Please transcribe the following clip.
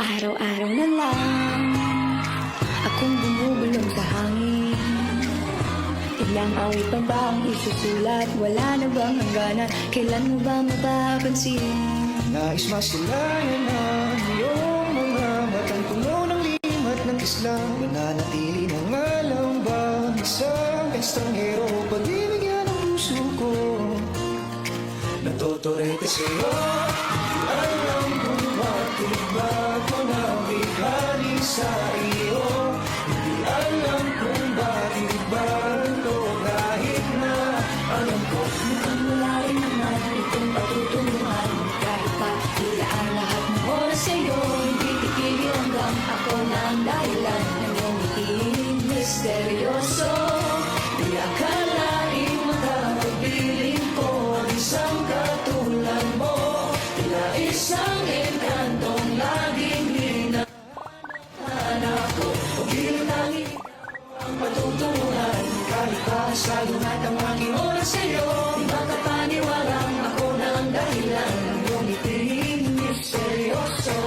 Araw-araw na lang akong bumubulong sa hangin. Ilang awit pa ba ang isusulat? Wala na bang hangganan? Kailan mo ba mapapansin? Nais masilayan ang iyong mga matang puno ng limat ng Islam. Mananatili na nga lang ba isang estranghero? Pagbibigyan ng puso ko natotorete sa'yo. Alam kong bakit bago na bihali sa iyo. Hindi alam kung bakit bago kahit na alam ko Mukhang wala rin naman itong patutunguhan. Kahit pa ilaan lahat ng oras sa'yo, hindi titigil hanggang ako na ang dahilan ng iyong iting misteryoso. Di akalaing makapagpiling ko ang isang katulad mo. Tila isang enkantong laging hinahanap ko. Pagbilang tanging ang patutunguhan. Kahit pa sa lahat ang aking oras sa'yo, di ba kapaniwalang ako na ang dahilan ng iyong iting misteryoso.